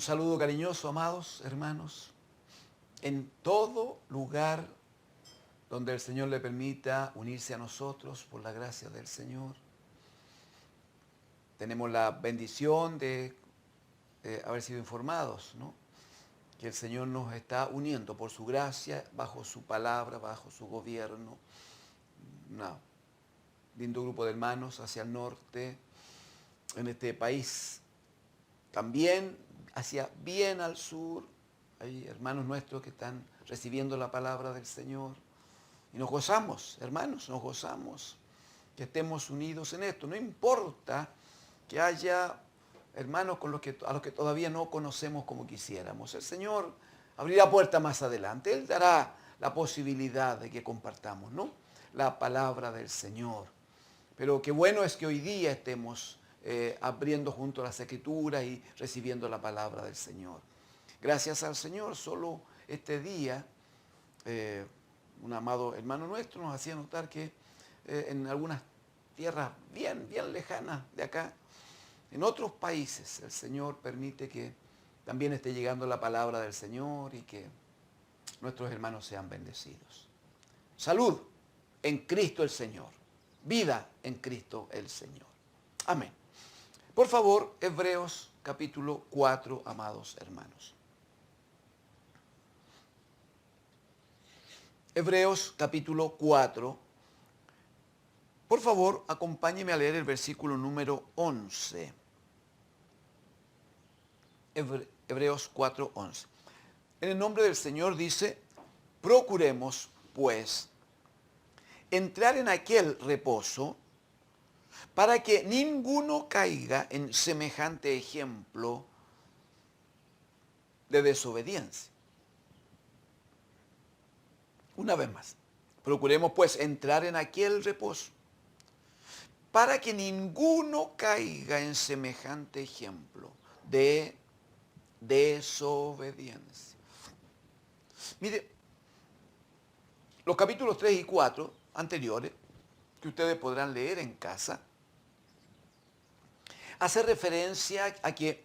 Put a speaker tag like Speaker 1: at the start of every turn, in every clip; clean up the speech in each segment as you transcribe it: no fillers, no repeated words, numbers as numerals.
Speaker 1: Un saludo cariñoso, amados hermanos, en todo lugar donde el Señor le permita unirse a nosotros por la gracia del Señor. Tenemos la bendición de haber sido informados, ¿no? Que el Señor nos está uniendo por su gracia, bajo su palabra, bajo su gobierno. Un lindo grupo de hermanos hacia el norte, en este país. También hacia bien al sur, hay hermanos nuestros que están recibiendo la palabra del Señor. Y nos gozamos, hermanos, nos gozamos que estemos unidos en esto. No importa que haya hermanos a los que todavía no conocemos como quisiéramos. El Señor abrirá puertas más adelante. Él dará la posibilidad de que compartamos, ¿no?, la palabra del Señor. Pero qué bueno es que hoy día estemos abriendo junto a las Escrituras y recibiendo la palabra del Señor. Gracias al Señor, solo este día, un amado hermano nuestro nos hacía notar que en algunas tierras bien lejanas de acá, en otros países, el Señor permite que también esté llegando la palabra del Señor y que nuestros hermanos sean bendecidos. Salud en Cristo el Señor. Vida en Cristo el Señor. Amén. Por favor, Hebreos capítulo 4, amados hermanos. Hebreos capítulo 4. Por favor, acompáñeme a leer el versículo número 11. Hebreos 4, 11. En el nombre del Señor dice: procuremos, pues, entrar en aquel reposo para que ninguno caiga en semejante ejemplo de desobediencia. Una vez más, procuremos pues entrar en aquel reposo para que ninguno caiga en semejante ejemplo de desobediencia. Mire, los capítulos 3 y 4 anteriores, que ustedes podrán leer en casa, hace referencia a que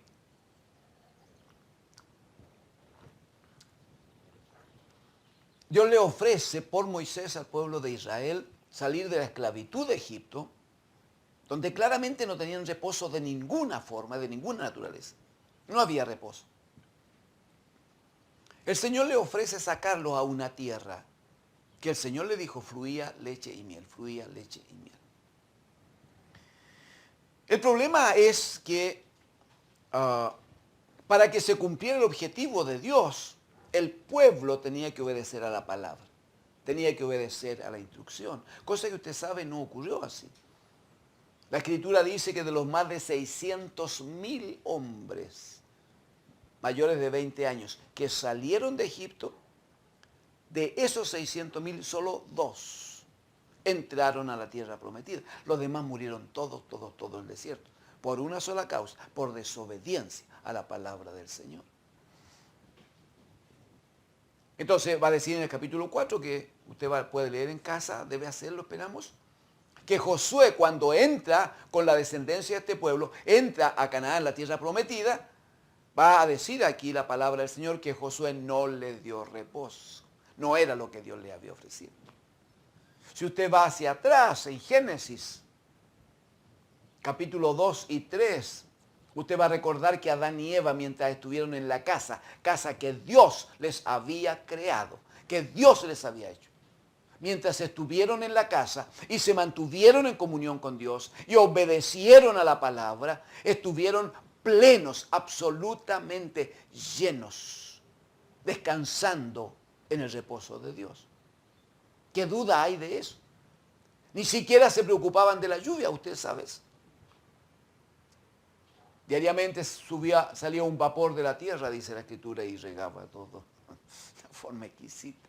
Speaker 1: Dios le ofrece por Moisés al pueblo de Israel salir de la esclavitud de Egipto, donde claramente no tenían reposo de ninguna forma, de ninguna naturaleza. No había reposo. El Señor le ofrece sacarlos a una tierra que el Señor le dijo fluía leche y miel, fluía leche y miel. El problema es que para que se cumpliera el objetivo de Dios, el pueblo tenía que obedecer a la palabra, tenía que obedecer a la instrucción, cosa que usted sabe no ocurrió así. La Escritura dice que de los más de 600,000 hombres mayores de 20 años que salieron de Egipto, de esos 600,000, solo 2 entraron a la tierra prometida. Los demás murieron todos en el desierto, por una sola causa, por desobediencia a la palabra del Señor. Entonces va a decir en el capítulo 4, que usted puede leer en casa, debe hacerlo, esperamos, que Josué, cuando entra con la descendencia de este pueblo, entra a Canaán, la tierra prometida, va a decir aquí la palabra del Señor que Josué no le dio reposo. No era lo que Dios le había ofrecido. Si usted va hacia atrás en Génesis, capítulo 2 y 3, usted va a recordar que Adán y Eva, mientras estuvieron en la casa que Dios les había creado, que Dios les había hecho, mientras estuvieron en la casa y se mantuvieron en comunión con Dios y obedecieron a la palabra, estuvieron plenos, absolutamente llenos, descansando en el reposo de Dios. ¿Qué duda hay de eso? Ni siquiera se preocupaban de la lluvia, usted sabe eso. Diariamente salía un vapor de la tierra, dice la Escritura, y regaba todo de forma exquisita.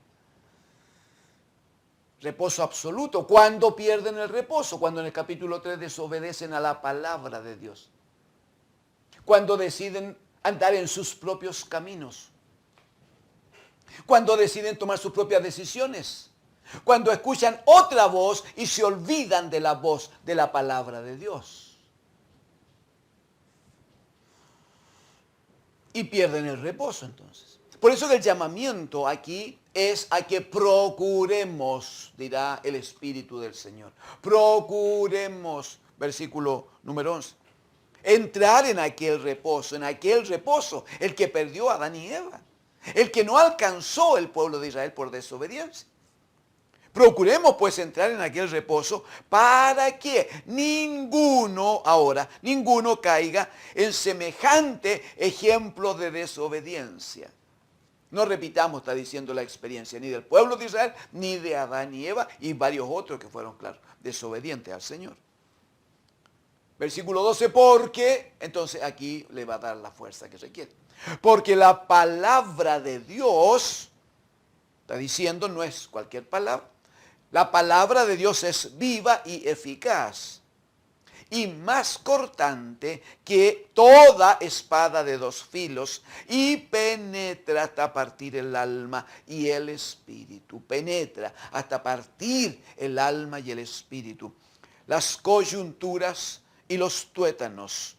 Speaker 1: Reposo absoluto. ¿Cuándo pierden el reposo? Cuando en el capítulo 3 desobedecen a la palabra de Dios. Cuando deciden andar en sus propios caminos. Cuando deciden tomar sus propias decisiones. Cuando escuchan otra voz y se olvidan de la voz de la palabra de Dios. y pierden el reposo entonces. Por eso que el llamamiento aquí es a que procuremos, dirá el Espíritu del Señor. Procuremos, versículo número 11. Entrar en aquel reposo, el que perdió a Adán y Eva, el que no alcanzó el pueblo de Israel por desobediencia. Procuremos pues entrar en aquel reposo para que ninguno caiga en semejante ejemplo de desobediencia. No repitamos, está diciendo la experiencia, ni del pueblo de Israel, ni de Adán y Eva, y varios otros que fueron, claro, desobedientes al Señor. Versículo 12, porque, entonces aquí le va a dar la fuerza que requiere. Porque la palabra de Dios, está diciendo, no es cualquier palabra. La palabra de Dios es viva y eficaz, y más cortante que toda espada de dos filos, y penetra hasta partir el alma y el espíritu. Penetra hasta partir el alma y el espíritu, las coyunturas y los tuétanos,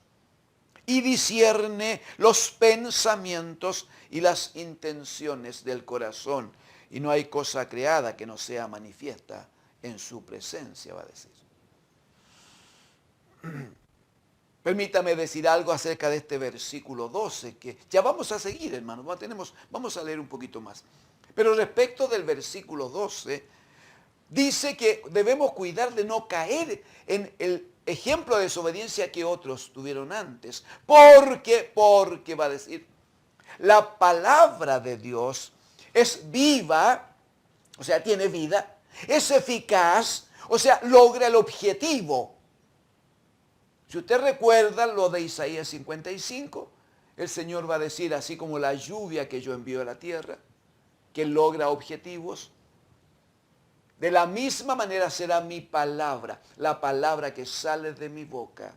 Speaker 1: y discierne los pensamientos y las intenciones del corazón. Y no hay cosa creada que no sea manifiesta en su presencia, va a decir. Permítame decir algo acerca de este versículo 12, que ya vamos a seguir, hermanos, vamos a leer un poquito más. Pero respecto del versículo 12, dice que debemos cuidar de no caer en el ejemplo de desobediencia que otros tuvieron antes. Porque va a decir, la palabra de Dios es viva, o sea, tiene vida, es eficaz, o sea, logra el objetivo. Si usted recuerda lo de Isaías 55, el Señor va a decir, así como la lluvia que yo envío a la tierra, que logra objetivos, de la misma manera será mi palabra, la palabra que sale de mi boca.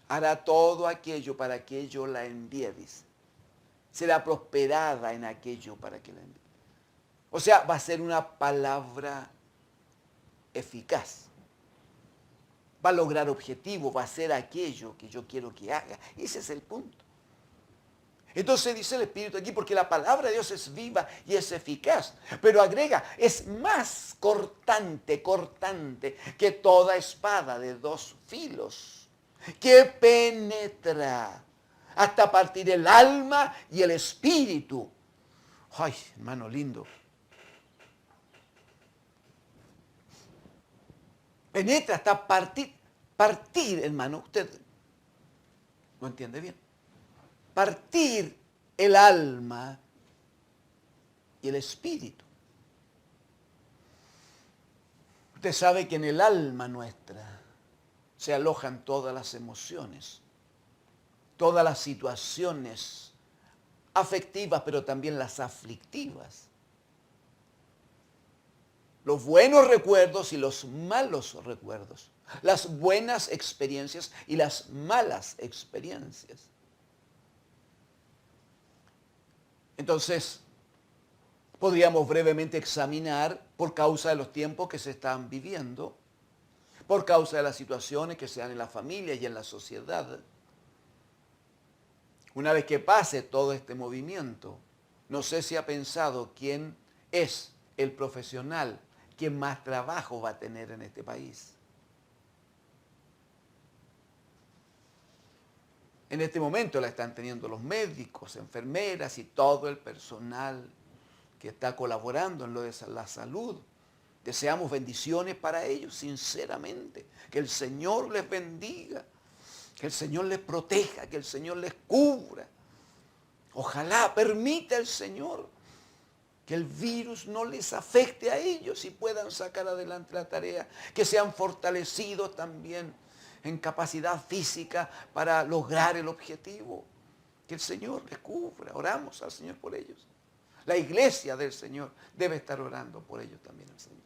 Speaker 1: Hará todo aquello para que yo la envíe, dice. Será prosperada en aquello para que la envíe. O sea, va a ser una palabra eficaz. Va a lograr objetivos, va a hacer aquello que yo quiero que haga. Ese es el punto. Entonces dice el Espíritu aquí, porque la palabra de Dios es viva y es eficaz. Pero agrega, es más cortante que toda espada de dos filos, que penetra hasta partir el alma y el espíritu. Ay, hermano lindo. Penetra hasta partir, hermano, usted no entiende bien. Partir el alma y el espíritu. Usted sabe que en el alma nuestra se alojan todas las emociones, todas las situaciones afectivas, pero también las aflictivas. Los buenos recuerdos y los malos recuerdos. Las buenas experiencias y las malas experiencias. Entonces, podríamos brevemente examinar, por causa de los tiempos que se están viviendo, por causa de las situaciones que se dan en la familia y en la sociedad. Una vez que pase todo este movimiento, no sé si ha pensado quién es el profesional que más trabajo va a tener en este país. En este momento la están teniendo los médicos, enfermeras y todo el personal que está colaborando en lo de la salud. Deseamos bendiciones para ellos, sinceramente. Que el Señor les bendiga, que el Señor les proteja, que el Señor les cubra. Ojalá permita el Señor que el virus no les afecte a ellos y puedan sacar adelante la tarea, que sean fortalecidos también en capacidad física para lograr el objetivo. Que el Señor les cubra. Oramos al Señor por ellos. La iglesia del Señor debe estar orando por ellos también al Señor.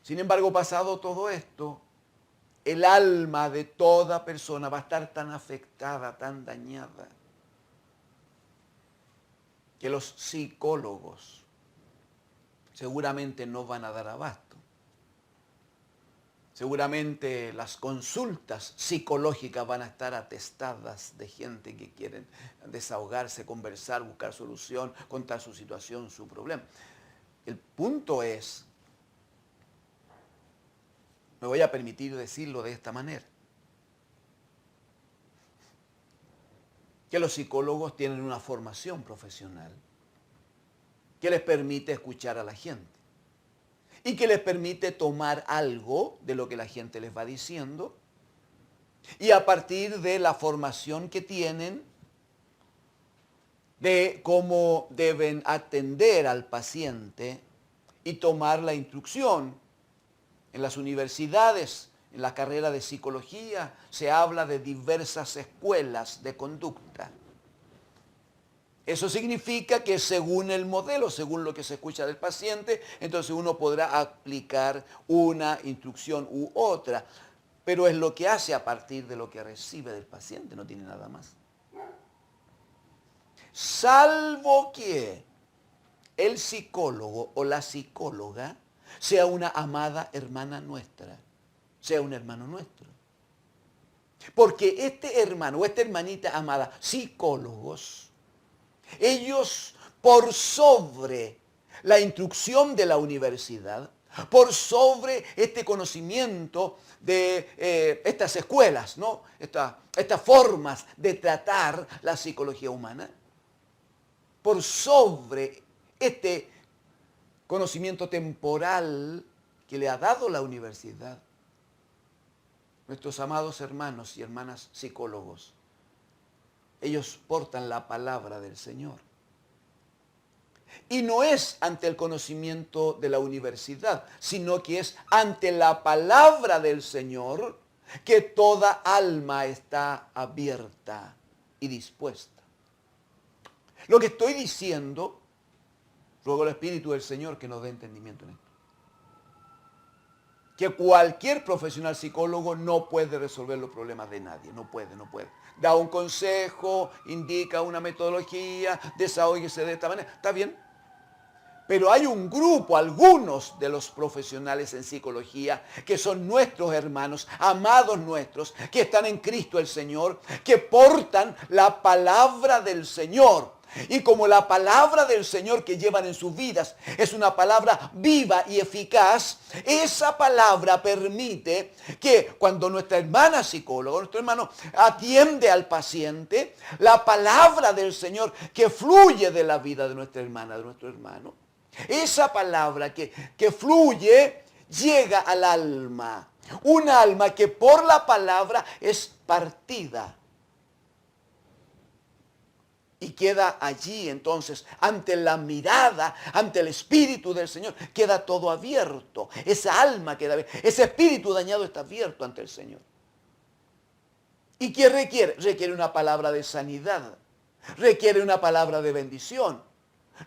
Speaker 1: Sin embargo, pasado todo esto, el alma de toda persona va a estar tan afectada, tan dañada, que los psicólogos seguramente no van a dar abasto. Seguramente las consultas psicológicas van a estar atestadas de gente que quieren desahogarse, conversar, buscar solución, contar su situación, su problema. El punto es, me voy a permitir decirlo de esta manera, que los psicólogos tienen una formación profesional que les permite escuchar a la gente y que les permite tomar algo de lo que la gente les va diciendo y a partir de la formación que tienen de cómo deben atender al paciente y tomar la instrucción. En las universidades, en la carrera de psicología, se habla de diversas escuelas de conducta. Eso significa que según el modelo, según lo que se escucha del paciente, entonces uno podrá aplicar una instrucción u otra, pero es lo que hace a partir de lo que recibe del paciente, no tiene nada más. Salvo que el psicólogo o la psicóloga sea una amada hermana nuestra, sea un hermano nuestro. Porque este hermano o esta hermanita amada, psicólogos, ellos por sobre la instrucción de la universidad, por sobre este conocimiento de estas escuelas, ¿no? Estas formas de tratar la psicología humana, por sobre este conocimiento temporal que le ha dado la universidad, nuestros amados hermanos y hermanas psicólogos, ellos portan la palabra del Señor. Y no es ante el conocimiento de la universidad, sino que es ante la palabra del Señor que toda alma está abierta y dispuesta. Lo que estoy diciendo, ruego al Espíritu del Señor que nos dé entendimiento en esto. Que cualquier profesional psicólogo no puede resolver los problemas de nadie, no puede. Da un consejo, indica una metodología, desahóguese de esta manera, está bien. Pero hay un grupo, algunos de los profesionales en psicología, que son nuestros hermanos, amados nuestros, que están en Cristo el Señor, que portan la palabra del Señor. Y como la palabra del Señor que llevan en sus vidas es una palabra viva y eficaz, esa palabra permite que cuando nuestra hermana psicóloga, nuestro hermano atiende al paciente, la palabra del Señor que fluye de la vida de nuestra hermana, de nuestro hermano, esa palabra que fluye llega al alma. Un alma que por la palabra es partida. Y queda allí entonces, ante la mirada, ante el Espíritu del Señor, queda todo abierto. Esa alma queda abierta, ese espíritu dañado está abierto ante el Señor. ¿Y qué requiere? Requiere una palabra de sanidad, requiere una palabra de bendición,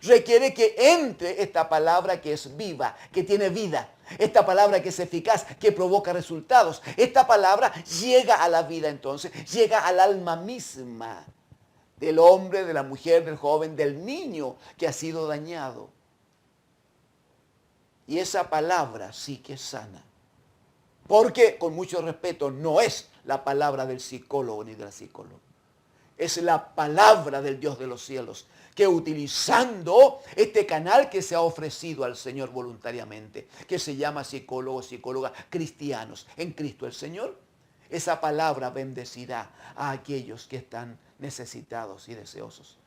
Speaker 1: requiere que entre esta palabra que es viva, que tiene vida, esta palabra que es eficaz, que provoca resultados. Esta palabra llega a la vida entonces, llega al alma misma del hombre, de la mujer, del joven, del niño que ha sido dañado. Y esa palabra sí que es sana. Porque, con mucho respeto, no es la palabra del psicólogo ni de la psicóloga. Es la palabra del Dios de los cielos, que utilizando este canal que se ha ofrecido al Señor voluntariamente, que se llama psicólogos, psicólogas cristianos en Cristo el Señor, esa palabra bendecirá a aquellos que están necesitados y deseosos.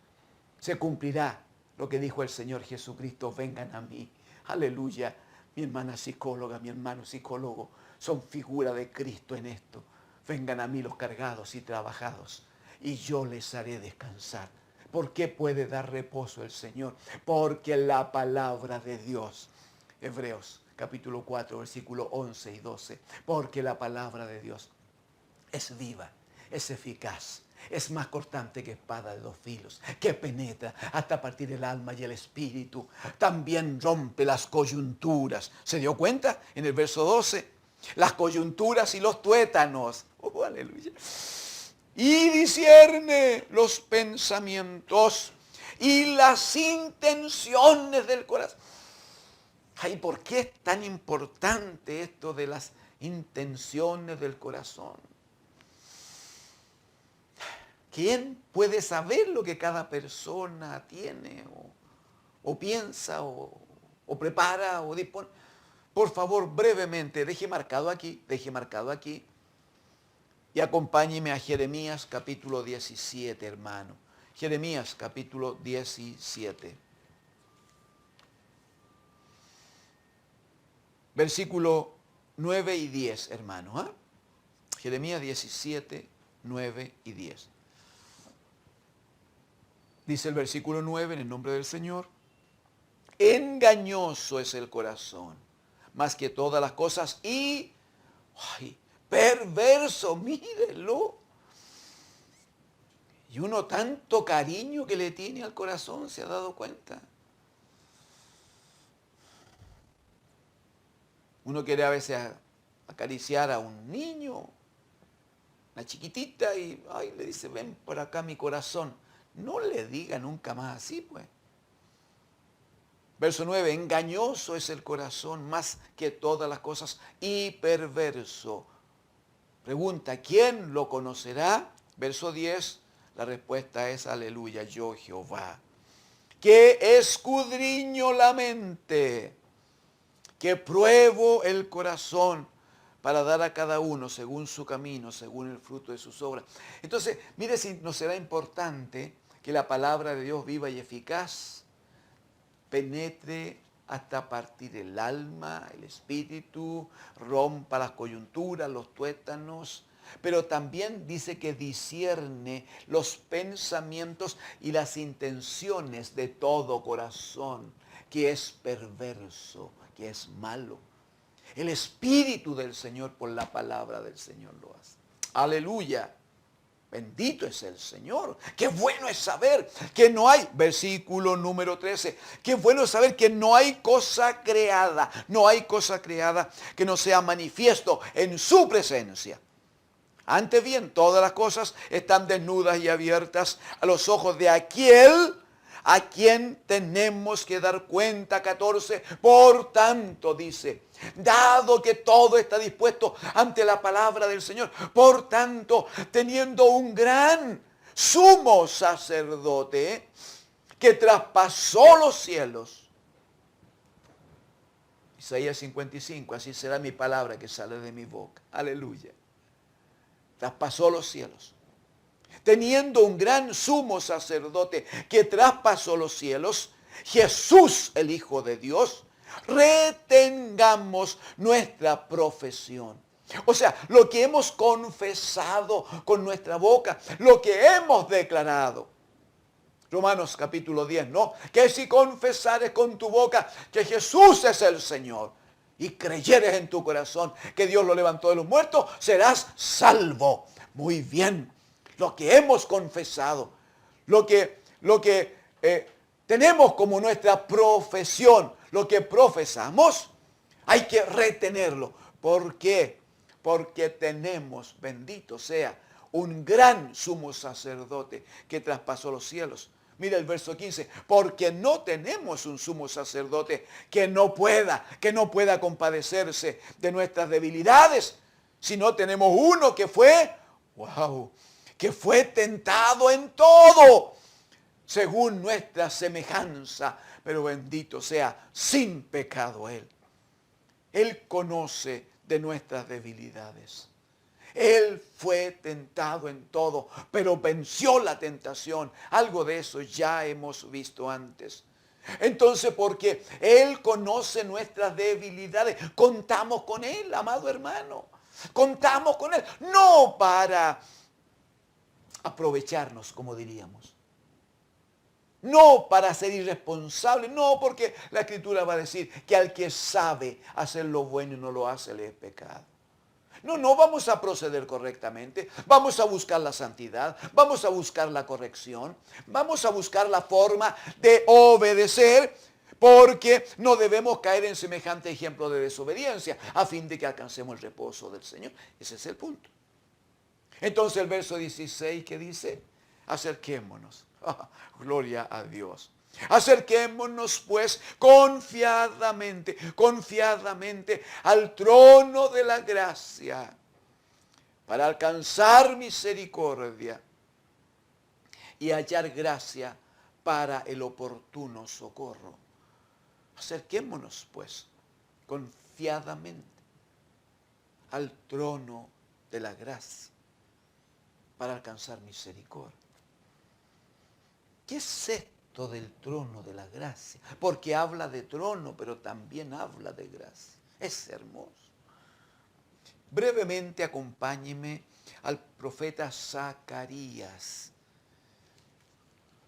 Speaker 1: Se cumplirá lo que dijo el Señor Jesucristo: vengan a mí. Aleluya. Mi hermana psicóloga, mi hermano psicólogo son figura de Cristo en esto. Vengan a mí los cargados y trabajados y yo les haré descansar. ¿Por qué puede dar reposo el Señor? Porque la palabra de Dios. Hebreos capítulo 4, versículo 11 y 12. Porque la palabra de Dios es viva, es eficaz, es más cortante que espada de dos filos, que penetra hasta partir el alma y el espíritu. También rompe las coyunturas. ¿Se dio cuenta? En el verso 12, las coyunturas y los tuétanos. ¡Oh, aleluya! Y discierne los pensamientos y las intenciones del corazón. Ay, ¿por qué es tan importante esto de las intenciones del corazón? ¿Quién puede saber lo que cada persona tiene o piensa o prepara o dispone? Por favor, brevemente, deje marcado aquí y acompáñeme a Jeremías capítulo 17, hermano. Jeremías capítulo 17. Versículo 9 y 10, hermano. ¿Eh? Jeremías 17, 9 y 10. Dice el versículo 9 en el nombre del Señor. Engañoso es el corazón, más que todas las cosas, y perverso, mírelo. Y uno tanto cariño que le tiene al corazón, ¿se ha dado cuenta? Uno quiere a veces acariciar a un niño, una chiquitita, y le dice, ven por acá mi corazón. No le diga nunca más así, pues. Verso 9, engañoso es el corazón más que todas las cosas y perverso. Pregunta, ¿quién lo conocerá? Verso 10, la respuesta es aleluya, yo Jehová, que escudriño la mente, que pruebo el corazón para dar a cada uno según su camino, según el fruto de sus obras. Entonces, mire si nos será importante que la palabra de Dios viva y eficaz penetre hasta partir el alma, el espíritu, rompa las coyunturas, los tuétanos, pero también dice que discierne los pensamientos y las intenciones de todo corazón, que es perverso, que es malo. El Espíritu del Señor por la palabra del Señor lo hace. Aleluya. Bendito es el Señor. Qué bueno es saber que no hay, versículo número 13, qué bueno es saber que no hay cosa creada que no sea manifiesto en su presencia. Antes bien, todas las cosas están desnudas y abiertas a los ojos de aquel a quien tenemos que dar cuenta. 14, por tanto, dice, dado que todo está dispuesto ante la palabra del Señor, por tanto, teniendo un gran sumo sacerdote que traspasó los cielos. Isaías 55, así será mi palabra que sale de mi boca. Aleluya. Traspasó los cielos. Teniendo un gran sumo sacerdote que traspasó los cielos, Jesús, el Hijo de Dios, retengamos nuestra profesión. O sea, lo que hemos confesado con nuestra boca, lo que hemos declarado. Romanos capítulo 10, ¿no? Que si confesares con tu boca que Jesús es el Señor y creyeres en tu corazón que Dios lo levantó de los muertos, serás salvo. Muy bien. Lo que hemos confesado, lo que tenemos como nuestra profesión, lo que profesamos, hay que retenerlo. ¿Por qué? Porque tenemos, bendito sea, un gran sumo sacerdote que traspasó los cielos. Mira el verso 15, porque no tenemos un sumo sacerdote que no pueda compadecerse de nuestras debilidades, sino tenemos uno que fue, que fue tentado en todo, según nuestra semejanza, pero bendito sea, sin pecado Él. Él conoce de nuestras debilidades. Él fue tentado en todo, pero venció la tentación. Algo de eso ya hemos visto antes. Entonces, porque Él conoce nuestras debilidades, contamos con Él, amado hermano. Contamos con Él, no para aprovecharnos, como diríamos. No para ser irresponsable, no, porque la Escritura va a decir que al que sabe hacer lo bueno y no lo hace, le es pecado. No vamos a proceder correctamente, vamos a buscar la santidad, vamos a buscar la corrección, vamos a buscar la forma de obedecer, porque no debemos caer en semejante ejemplo de desobediencia, a fin de que alcancemos el reposo del Señor. Ese es el punto. Entonces el verso 16 que dice, acerquémonos. Gloria a Dios. Acerquémonos pues confiadamente al trono de la gracia para alcanzar misericordia y hallar gracia para el oportuno socorro. Acerquémonos pues confiadamente al trono de la gracia para alcanzar misericordia. ¿Qué es esto del trono de la gracia? Porque habla de trono, pero también habla de gracia. Es hermoso. Brevemente acompáñeme al profeta Zacarías.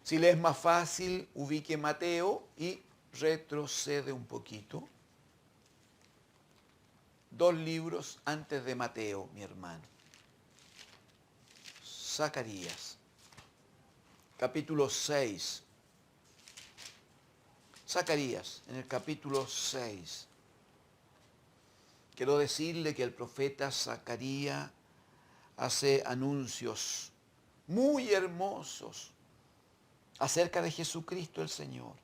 Speaker 1: Si le es más fácil, ubique Mateo y retrocede un poquito. 2 libros antes de Mateo, mi hermano. Zacarías, capítulo 6. Zacarías, en el capítulo 6. Quiero decirle que el profeta Zacarías hace anuncios muy hermosos acerca de Jesucristo el Señor.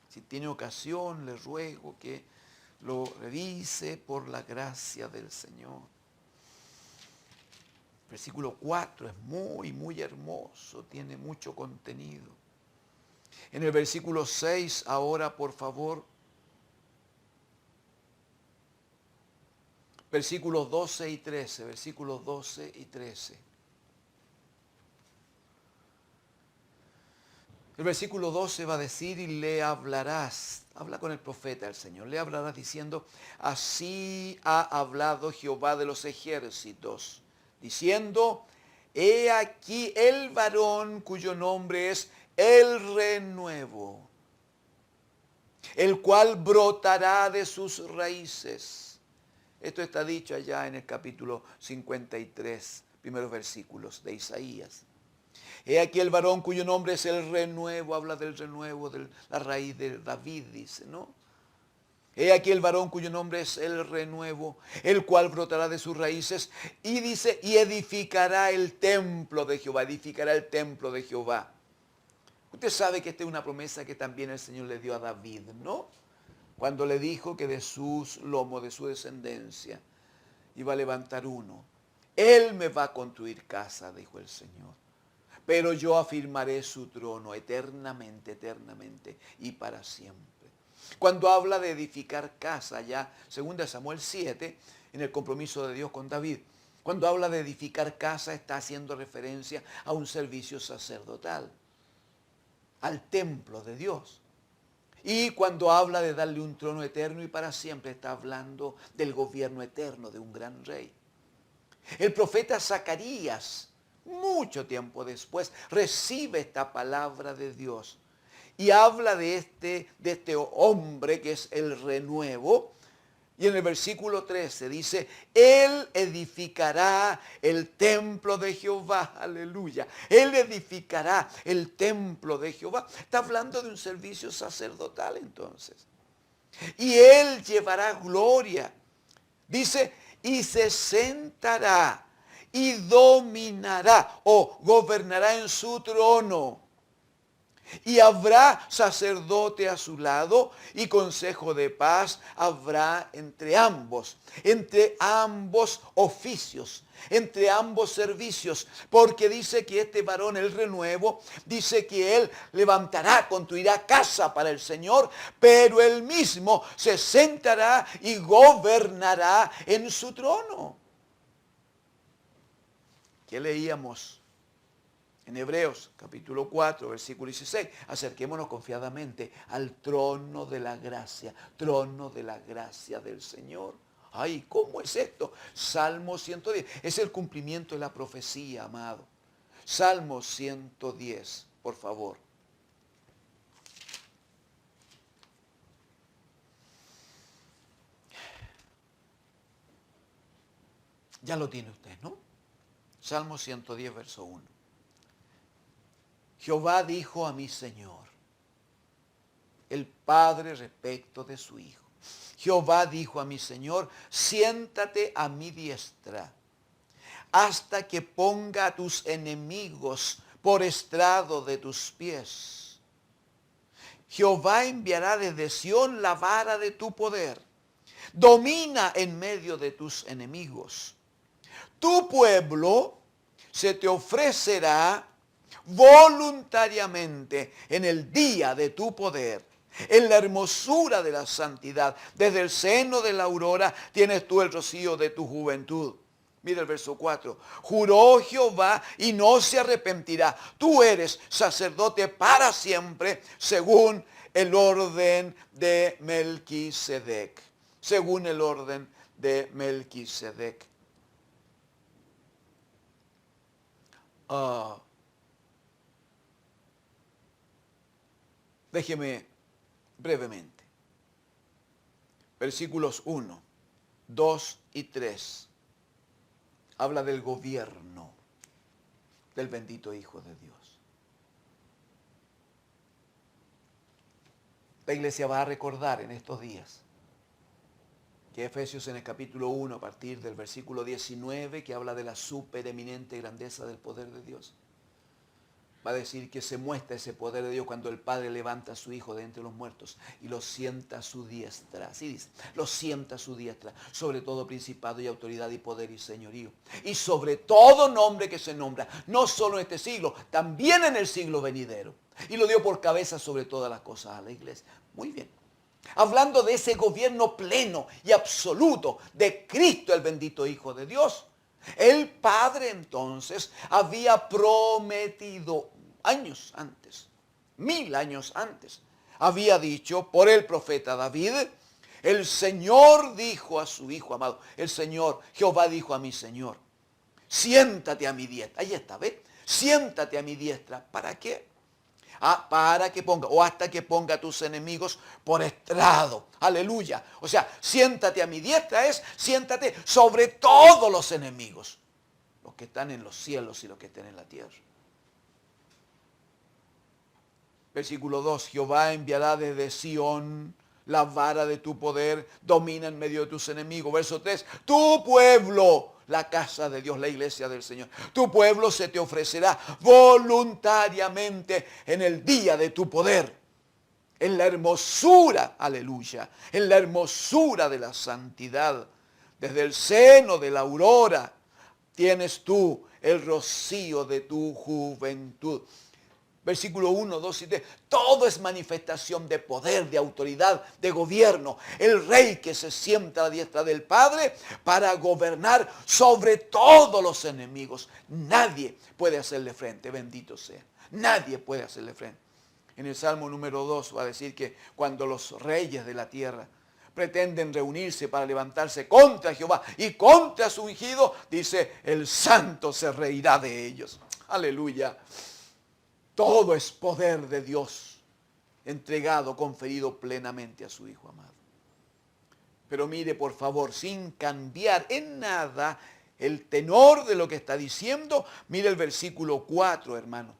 Speaker 1: Si tiene ocasión, le ruego que lo revise por la gracia del Señor. Versículo 4 es muy hermoso, tiene mucho contenido. En el versículo 6, ahora por favor, versículos 12 y 13, versículos 12 y 13. El versículo 12 va a decir, y le hablarás, habla con el profeta el Señor, le hablarás diciendo, así ha hablado Jehová de los ejércitos, diciendo, he aquí el varón cuyo nombre es el renuevo, el cual brotará de sus raíces. Esto está dicho allá en el capítulo 53, primeros versículos de Isaías. He aquí el varón cuyo nombre es el renuevo, habla del renuevo, de la raíz de David, dice, ¿no? He aquí el varón cuyo nombre es el renuevo, el cual brotará de sus raíces, y dice, y edificará el templo de Jehová, edificará el templo de Jehová. Usted sabe que esta es una promesa que también el Señor le dio a David, ¿no? Cuando le dijo que de sus lomos, de su descendencia, iba a levantar uno. Él me va a construir casa, dijo el Señor. Pero yo afirmaré su trono eternamente, eternamente y para siempre. Cuando habla de edificar casa, ya 2 Samuel 7, en el compromiso de Dios con David, cuando habla de edificar casa está haciendo referencia a un servicio sacerdotal, al templo de Dios. Y cuando habla de darle un trono eterno y para siempre, está hablando del gobierno eterno de un gran rey. El profeta Zacarías, mucho tiempo después, recibe esta palabra de Dios y habla de este hombre que es el renuevo. Y en el versículo 13 dice, él edificará el templo de Jehová, aleluya. Él edificará el templo de Jehová. Está hablando de un servicio sacerdotal entonces. Y él llevará gloria. Dice, y se sentará y dominará o gobernará en su trono. Y habrá sacerdote a su lado y consejo de paz habrá entre ambos oficios, entre ambos servicios. Porque dice que este varón, el renuevo, dice que él levantará, construirá casa para el Señor, pero él mismo se sentará y gobernará en su trono. ¿Qué leíamos? En Hebreos, capítulo 4, versículo 16, acerquémonos confiadamente al trono de la gracia del Señor. Ay, ¿cómo es esto? Salmo 110, es el cumplimiento de la profecía, amado. Salmo 110, por favor. Ya lo tiene usted, ¿no? Salmo 110, verso 1. Jehová dijo a mi Señor, el Padre respecto de su Hijo. Jehová dijo a mi Señor, siéntate a mi diestra, hasta que ponga a tus enemigos por estrado de tus pies. Jehová enviará desde Sión la vara de tu poder. Domina en medio de tus enemigos. Tu pueblo se te ofrecerá voluntariamente en el día de tu poder, en la hermosura de la santidad. Desde el seno de la aurora tienes tú el rocío de tu juventud. Mira el verso 4. Juró Jehová y no se arrepentirá. Tú eres sacerdote para siempre, según el orden de Melquisedec. Según el orden de Melquisedec. Déjeme brevemente. Versículos 1, 2 y 3. Habla del gobierno del bendito Hijo de Dios. La iglesia va a recordar en estos días que Efesios en el capítulo 1, a partir del versículo 19, que habla de la supereminente grandeza del poder de Dios, va a decir que se muestra ese poder de Dios cuando el Padre levanta a su Hijo de entre los muertos y lo sienta a su diestra. Así dice, lo sienta a su diestra, sobre todo principado y autoridad y poder y señorío. Y sobre todo nombre que se nombra, no solo en este siglo, también en el siglo venidero. Y lo dio por cabeza sobre todas las cosas a la iglesia. Muy bien. Hablando de ese gobierno pleno y absoluto de Cristo, el bendito Hijo de Dios, el Padre entonces había prometido años antes, 1000 años antes, había dicho por el profeta David, el Señor dijo a su Hijo amado, el Señor, Jehová dijo a mi Señor, siéntate a mi diestra. Ahí está, ¿ves? Siéntate a mi diestra. ¿Para qué? Para que ponga, o hasta que ponga a tus enemigos por estrado. Aleluya. O sea, siéntate a mi diestra es, siéntate sobre todos los enemigos. Los que están en los cielos y los que estén en la tierra. Versículo 2, Jehová enviará desde Sión la vara de tu poder, domina en medio de tus enemigos. Verso 3, tu pueblo, la casa de Dios, la iglesia del Señor, tu pueblo se te ofrecerá voluntariamente en el día de tu poder, en la hermosura, aleluya, en la hermosura de la santidad. Desde el seno de la aurora tienes tú el rocío de tu juventud. Versículo 1, 2 y 3. Todo es manifestación de poder, de autoridad, de gobierno. El rey que se sienta a la diestra del Padre para gobernar sobre todos los enemigos. Nadie puede hacerle frente, bendito sea. Nadie puede hacerle frente. En el Salmo número 2 va a decir que cuando los reyes de la tierra pretenden reunirse para levantarse contra Jehová y contra su ungido, dice, el santo se reirá de ellos. Aleluya. Todo es poder de Dios, entregado, conferido plenamente a su Hijo amado. Pero mire, por favor, sin cambiar en nada el tenor de lo que está diciendo, mire el versículo 4, hermano.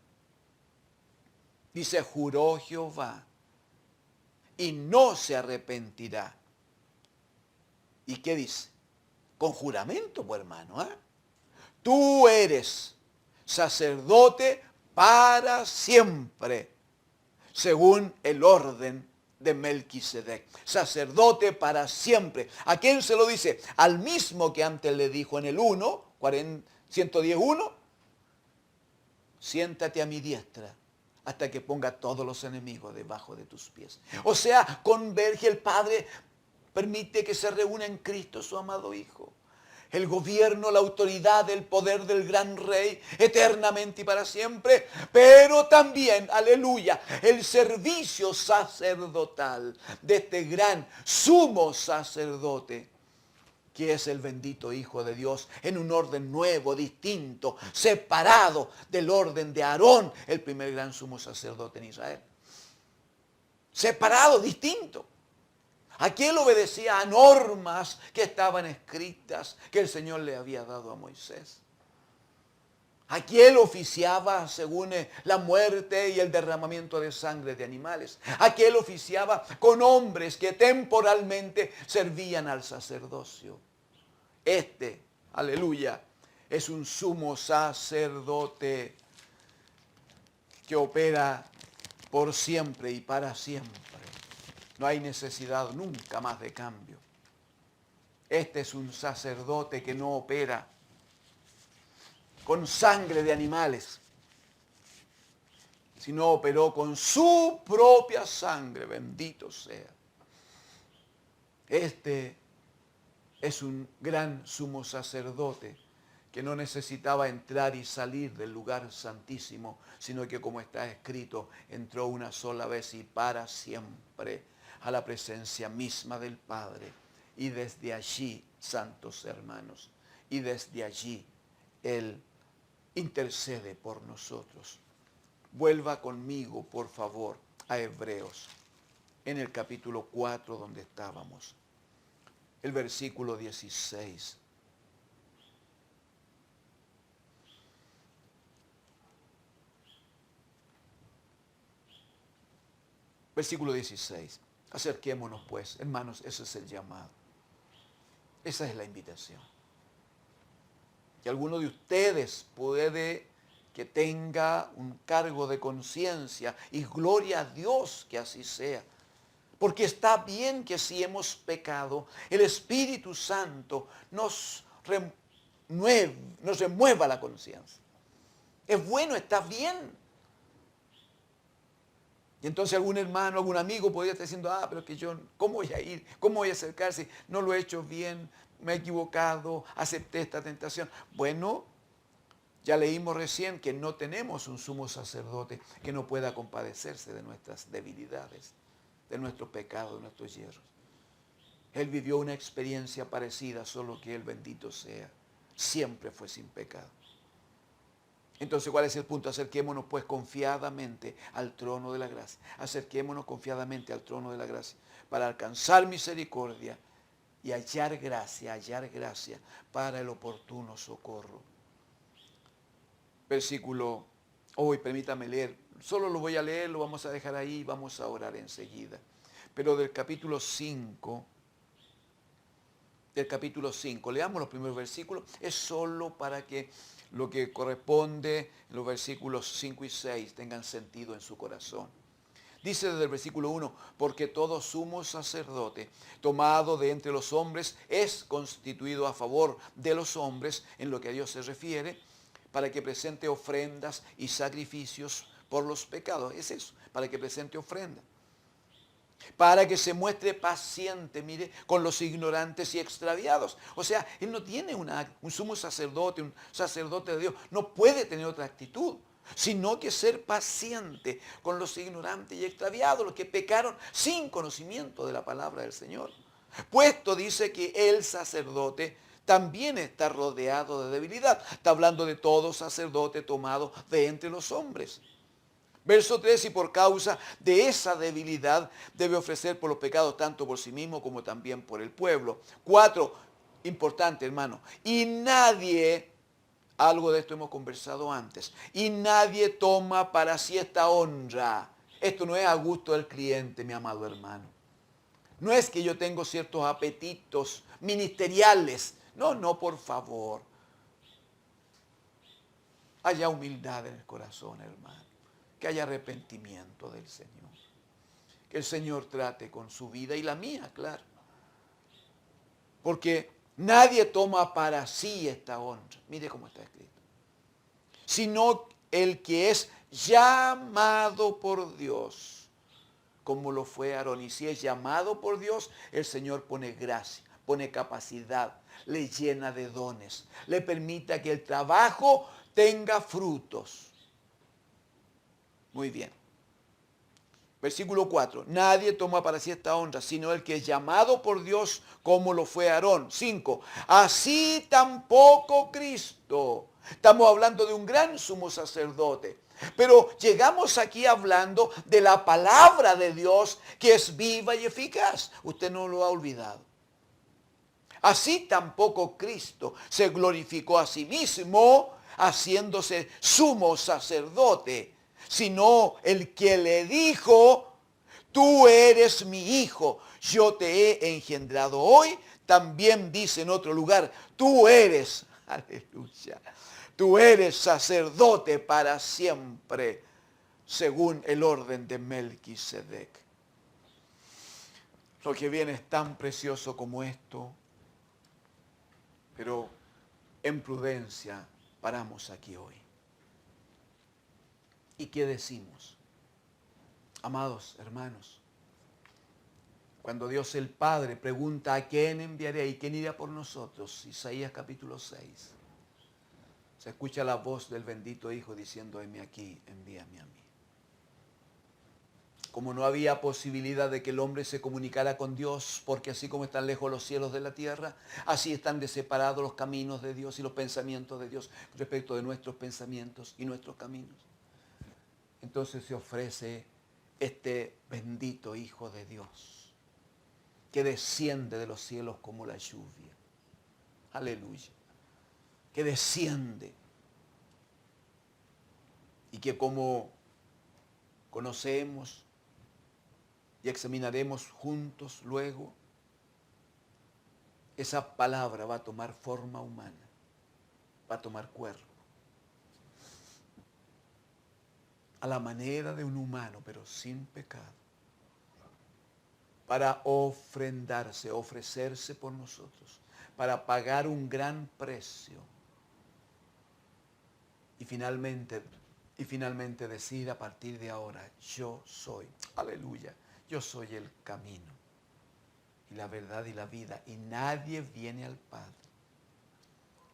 Speaker 1: Dice, juró Jehová y no se arrepentirá. ¿Y qué dice? Con juramento, pues, hermano. Tú eres sacerdote para siempre, según el orden de Melquisedec. Sacerdote para siempre. ¿A quién se lo dice? Al mismo que antes le dijo en el 110:1, siéntate a mi diestra hasta que ponga todos los enemigos debajo de tus pies. O sea, converge el Padre, permite que se reúna en Cristo su amado Hijo. El gobierno, la autoridad, el poder del gran rey, eternamente y para siempre. Pero también, aleluya, el servicio sacerdotal de este gran sumo sacerdote, que es el bendito Hijo de Dios, en un orden nuevo, distinto, separado del orden de Aarón, el primer gran sumo sacerdote en Israel. Separado, distinto. Aquí él obedecía a normas que estaban escritas, que el Señor le había dado a Moisés. Aquí él oficiaba según la muerte y el derramamiento de sangre de animales. Aquí él oficiaba con hombres que temporalmente servían al sacerdocio. Este, aleluya, es un sumo sacerdote que opera por siempre y para siempre. No hay necesidad nunca más de cambio. Este es un sacerdote que no opera con sangre de animales, sino operó con su propia sangre, bendito sea. Este es un gran sumo sacerdote que no necesitaba entrar y salir del lugar santísimo, sino que, como está escrito, entró una sola vez y para siempre a la presencia misma del Padre. Y desde allí, santos hermanos, y desde allí Él intercede por nosotros. Vuelva conmigo, por favor, a Hebreos, en el capítulo 4 donde estábamos, el versículo 16. Versículo 16. Acerquémonos pues, hermanos, ese es el llamado. Esa es la invitación. Que alguno de ustedes puede que tenga un cargo de conciencia, y gloria a Dios que así sea. Porque está bien que si hemos pecado, el Espíritu Santo nos remueva la conciencia. Es bueno, está bien. Y entonces algún hermano, algún amigo podría estar diciendo, pero que yo, ¿cómo voy a ir? ¿Cómo voy a acercarse? No lo he hecho bien, me he equivocado, acepté esta tentación. Bueno, ya leímos recién que no tenemos un sumo sacerdote que no pueda compadecerse de nuestras debilidades, de nuestros pecados, de nuestros hierros. Él vivió una experiencia parecida, solo que Él, bendito sea, siempre fue sin pecado. Entonces, ¿cuál es el punto? Acerquémonos pues confiadamente al trono de la gracia. Acerquémonos confiadamente al trono de la gracia para alcanzar misericordia y hallar gracia para el oportuno socorro. Versículo, hoy permítame leer, solo lo voy a leer, lo vamos a dejar ahí y vamos a orar enseguida. Pero del capítulo 5, leamos los primeros versículos, es solo para que lo que corresponde en los versículos 5 y 6 tengan sentido en su corazón. Dice desde el versículo 1, porque todo sumo sacerdote tomado de entre los hombres es constituido a favor de los hombres en lo que a Dios se refiere, para que presente ofrendas y sacrificios por los pecados. Es eso, para que presente ofrendas. Para que se muestre paciente, mire, con los ignorantes y extraviados. O sea, Él no tiene un sumo sacerdote, un sacerdote de Dios. No puede tener otra actitud, sino que ser paciente con los ignorantes y extraviados, los que pecaron sin conocimiento de la palabra del Señor. Puesto dice que el sacerdote también está rodeado de debilidad. Está hablando de todo sacerdote tomado de entre los hombres. Verso 3, y por causa de esa debilidad debe ofrecer por los pecados tanto por sí mismo como también por el pueblo. 4, importante hermano, y nadie, algo de esto hemos conversado antes, y nadie toma para sí esta honra. Esto no es a gusto del cliente, mi amado hermano. No es que yo tengo ciertos apetitos ministeriales. No, por favor. Haya humildad en el corazón, hermano. Que haya arrepentimiento del Señor. Que el Señor trate con su vida y la mía, claro. Porque nadie toma para sí esta honra. Mire cómo está escrito. Sino el que es llamado por Dios, como lo fue Aarón. Y si es llamado por Dios, el Señor pone gracia, pone capacidad, le llena de dones, le permita que el trabajo tenga frutos. Muy bien. Versículo 4. Nadie toma para sí esta honra, sino el que es llamado por Dios, como lo fue Aarón. 5. Así tampoco Cristo. Estamos hablando de un gran sumo sacerdote. Pero llegamos aquí hablando de la palabra de Dios, que es viva y eficaz. Usted no lo ha olvidado. Así tampoco Cristo se glorificó a sí mismo, haciéndose sumo sacerdote, sino el que le dijo, tú eres mi hijo, yo te he engendrado hoy. También dice en otro lugar, tú eres, aleluya, tú eres sacerdote para siempre según el orden de Melquisedec. Lo que viene es tan precioso como esto, pero en prudencia paramos aquí hoy. ¿Y qué decimos? Amados hermanos, cuando Dios el Padre pregunta a quién enviaré y quién irá por nosotros, Isaías capítulo 6, se escucha la voz del bendito Hijo diciendo: heme aquí, envíame a mí. Como no había posibilidad de que el hombre se comunicara con Dios, porque así como están lejos los cielos de la tierra, así están separados los caminos de Dios y los pensamientos de Dios respecto de nuestros pensamientos y nuestros caminos. Entonces se ofrece este bendito Hijo de Dios, que desciende de los cielos como la lluvia. Aleluya. Que desciende y que, como conocemos y examinaremos juntos luego, esa palabra va a tomar forma humana, va a tomar cuerpo, a la manera de un humano, pero sin pecado, para ofrendarse, ofrecerse por nosotros, para pagar un gran precio y finalmente decir a partir de ahora: yo soy, aleluya, yo soy el camino y la verdad y la vida, y nadie viene al Padre.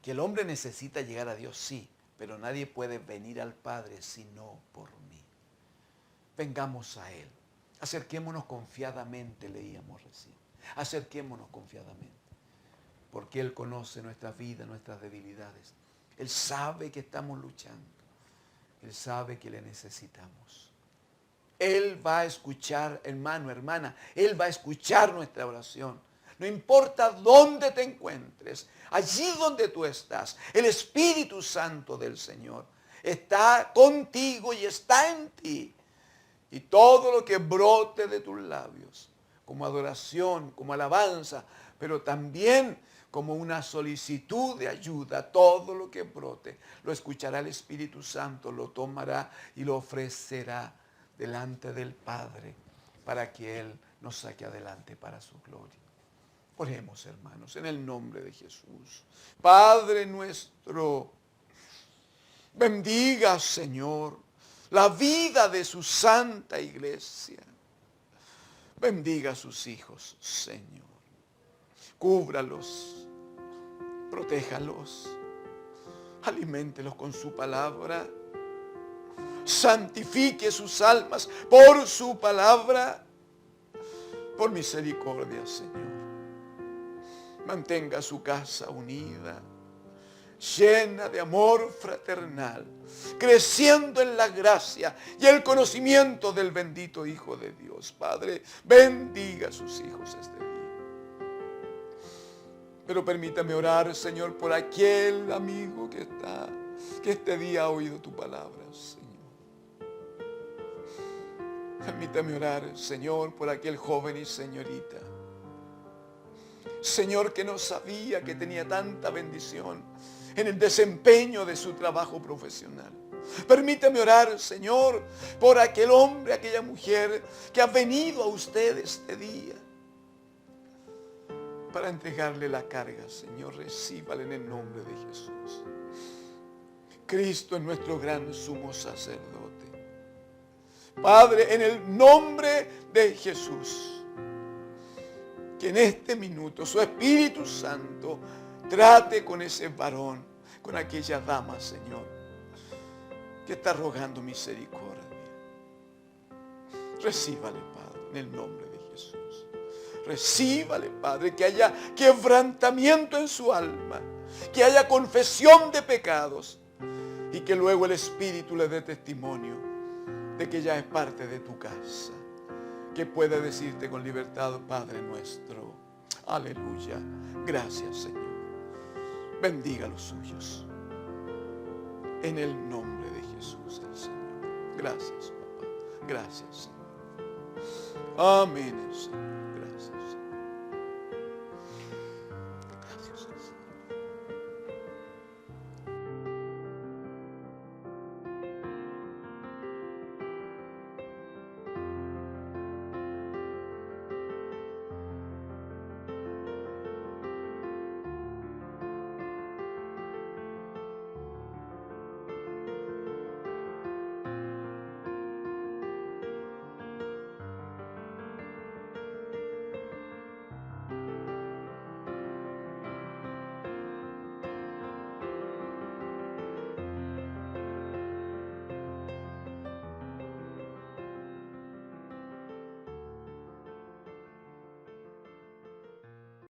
Speaker 1: Que el hombre necesita llegar a Dios, sí, pero nadie puede venir al Padre sino por mí. Vengamos a Él, acerquémonos confiadamente, leíamos recién, acerquémonos confiadamente, porque Él conoce nuestras vidas, nuestras debilidades. Él sabe que estamos luchando, Él sabe que le necesitamos. Él va a escuchar, hermano, hermana, Él va a escuchar nuestra oración. No importa dónde te encuentres, allí donde tú estás, el Espíritu Santo del Señor está contigo y está en ti. Y todo lo que brote de tus labios, como adoración, como alabanza, pero también como una solicitud de ayuda, todo lo que brote, lo escuchará el Espíritu Santo, lo tomará y lo ofrecerá delante del Padre para que Él nos saque adelante para su gloria. Oremos, hermanos, en el nombre de Jesús. Padre nuestro, bendiga, Señor, la vida de su santa iglesia. Bendiga a sus hijos, Señor. Cúbralos, protéjalos, aliméntelos con su palabra. Santifique sus almas por su palabra, por misericordia, Señor. Mantenga su casa unida, llena de amor fraternal, creciendo en la gracia y el conocimiento del bendito Hijo de Dios. Padre, bendiga a sus hijos este día. Pero permítame orar, Señor, por aquel amigo que este día ha oído tu palabra, Señor. Permítame orar, Señor, por aquel joven y señorita, Señor, que no sabía que tenía tanta bendición en el desempeño de su trabajo profesional. Permítame orar, Señor, por aquel hombre, aquella mujer que ha venido a usted este día para entregarle la carga. Señor, recíbale en el nombre de Jesús. Cristo es nuestro gran sumo sacerdote. Padre, en el nombre de Jesús, que en este minuto su Espíritu Santo trate con ese varón, con aquella dama, Señor, que está rogando misericordia. Recíbale, Padre, en el nombre de Jesús. Recíbale, Padre, que haya quebrantamiento en su alma, que haya confesión de pecados y que luego el Espíritu le dé testimonio de que ya es parte de tu casa, que pueda decirte con libertad: Padre nuestro, aleluya, gracias, Señor. Bendiga a los suyos en el nombre de Jesús el Señor. Gracias, papá, gracias, Señor. Amén, Señor.